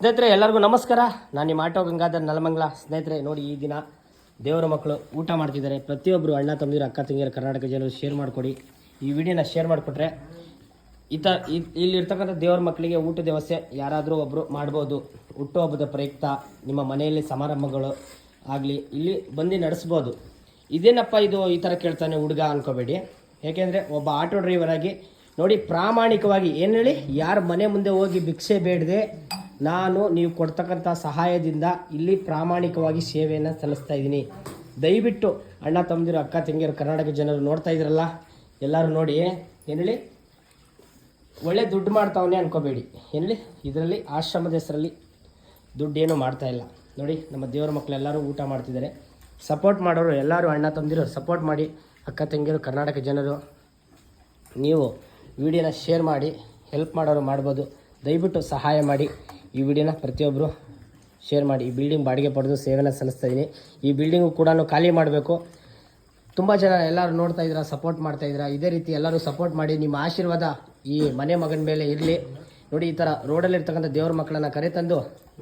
ಸ್ನೇಹಿತರೆ ಎಲ್ಲರಿಗೂ ನಮಸ್ಕಾರ. ನಾನು ನಿಮ್ಮ ಆಟೋ ಗಂಗಾಧರ್ ನಲಮಂಗಲ. ಸ್ನೇಹಿತರೆ ನೋಡಿ, ಈ ದಿನ ದೇವರ ಮಕ್ಕಳು ಊಟ ಮಾಡ್ತಿದ್ದಾರೆ. ಪ್ರತಿಯೊಬ್ಬರು ಅಣ್ಣ ತಮ್ಮದಿರು ಅಕ್ಕ ತಂಗಿಯರು ಕರ್ನಾಟಕ ಜನರು ಶೇರ್ ಮಾಡಿಕೊಡಿ. ಈ ವಿಡಿಯೋನ ಶೇರ್ ಮಾಡಿಕೊಟ್ರೆ ಇಲ್ಲಿರ್ತಕ್ಕಂಥ ದೇವರ ಮಕ್ಕಳಿಗೆ ಊಟದ ವ್ಯವಸ್ಥೆ ಯಾರಾದರೂ ಒಬ್ಬರು ಮಾಡ್ಬೋದು. ಹುಟ್ಟುಹಬ್ಬದ ಪ್ರಯುಕ್ತ ನಿಮ್ಮ ಮನೆಯಲ್ಲಿ ಸಮಾರಂಭಗಳು ಆಗಲಿ ಇಲ್ಲಿ ಬಂದು ನಡೆಸ್ಬೋದು. ಇದೇನಪ್ಪ ಇದು ಈ ಥರ ಕೇಳ್ತಾನೆ ಹುಡುಗ ಅನ್ಕೋಬೇಡಿ. ಏಕೆಂದರೆ ಒಬ್ಬ ಆಟೋ ಡ್ರೈವರ್ ಆಗಿ ನೋಡಿ, ಪ್ರಾಮಾಣಿಕವಾಗಿ ಏನು ಹೇಳಿ, ಯಾರ ಮನೆ ಮುಂದೆ ಹೋಗಿ ಭಿಕ್ಷೆ ಬೇಡದೆ ನಾನು ನೀವು ಕೊಡ್ತಕ್ಕಂಥ ಸಹಾಯದಿಂದ ಇಲ್ಲಿ ಪ್ರಾಮಾಣಿಕವಾಗಿ ಸೇವೆಯನ್ನು ಸಲ್ಲಿಸ್ತಾ ಇದ್ದೀನಿ. ದಯವಿಟ್ಟು ಅಣ್ಣ ತಮ್ಮದಿರು ಅಕ್ಕ ತಂಗಿಯರು ಕರ್ನಾಟಕ ಜನರು ನೋಡ್ತಾ ಇದ್ರಲ್ಲ, ಎಲ್ಲರೂ ನೋಡಿ ಏನು ಹೇಳಿ, ಒಳ್ಳೆ ದುಡ್ಡು ಮಾಡ್ತಾವನೆ ಅನ್ಕೋಬೇಡಿ. ಏನು ಹೇಳಿ, ಇದರಲ್ಲಿ ಆಶ್ರಮದ ಹೆಸರಲ್ಲಿ ದುಡ್ಡೇನು ಮಾಡ್ತಾ ಇಲ್ಲ. ನೋಡಿ, ನಮ್ಮ ದೇವರ ಮಕ್ಕಳೆಲ್ಲರೂ ಊಟ ಮಾಡ್ತಿದ್ದಾರೆ. ಸಪೋರ್ಟ್ ಮಾಡೋರು ಎಲ್ಲರೂ ಅಣ್ಣ ತಮ್ಮದಿರು ಸಪೋರ್ಟ್ ಮಾಡಿ. ಅಕ್ಕ ತಂಗಿಯರು ಕರ್ನಾಟಕ ಜನರು ನೀವು ವಿಡಿಯೋನ ಶೇರ್ ಮಾಡಿ, ಹೆಲ್ಪ್ ಮಾಡೋರು ಮಾಡ್ಬೋದು. ದಯವಿಟ್ಟು ಸಹಾಯ ಮಾಡಿ. ಈ ವಿಡಿಯೋನ ಪ್ರತಿಯೊಬ್ಬರು ಶೇರ್ ಮಾಡಿ. ಈ ಬಿಲ್ಡಿಂಗ್ ಬಾಡಿಗೆ ಪಡೆದು ಸೇವೆನ ಸಲ್ಲಿಸ್ತಾ ಇದ್ದೀನಿ. ಈ ಬಿಲ್ಡಿಂಗು ಕೂಡ ಖಾಲಿ ಮಾಡಬೇಕು. ತುಂಬ ಜನ ಎಲ್ಲರೂ ನೋಡ್ತಾ ಇದ್ದೀರಾ, ಸಪೋರ್ಟ್ ಮಾಡ್ತಾಯಿದ್ದೀರಾ. ಇದೇ ರೀತಿ ಎಲ್ಲರೂ ಸಪೋರ್ಟ್ ಮಾಡಿ. ನಿಮ್ಮ ಆಶೀರ್ವಾದ ಈ ಮನೆ ಮಗನ ಮೇಲೆ ಇರಲಿ. ನೋಡಿ, ಈ ಥರ ರೋಡಲ್ಲಿರ್ತಕ್ಕಂಥ ದೇವ್ರ ಮಕ್ಕಳನ್ನು ಕರೆತಂದು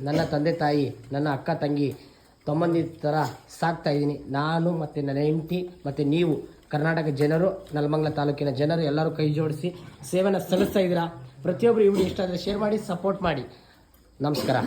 ನನ್ನ ತಂದೆ ತಾಯಿ, ನನ್ನ ಅಕ್ಕ ತಂಗಿ, ತಮ್ಮಂದಿ ಥರ ಸಾಕ್ತಾಯಿದ್ದೀನಿ. ನಾನು ಮತ್ತು ನನ್ನ ಹೆಂಡತಿ ಮತ್ತು ನೀವು ಕರ್ನಾಟಕ ಜನರು, ನಲಮಂಗಲ ತಾಲೂಕಿನ ಜನರು ಎಲ್ಲರೂ ಕೈ ಜೋಡಿಸಿ ಸೇವೆನ ಸಲ್ಲಿಸ್ತಾ ಇದ್ದೀರಾ. ಪ್ರತಿಯೊಬ್ಬರು ಈ ವಿಡಿಯೋ ಇಷ್ಟ ಆದರೆ ಶೇರ್ ಮಾಡಿ, ಸಪೋರ್ಟ್ ಮಾಡಿ. ನಮಸ್ಕಾರ.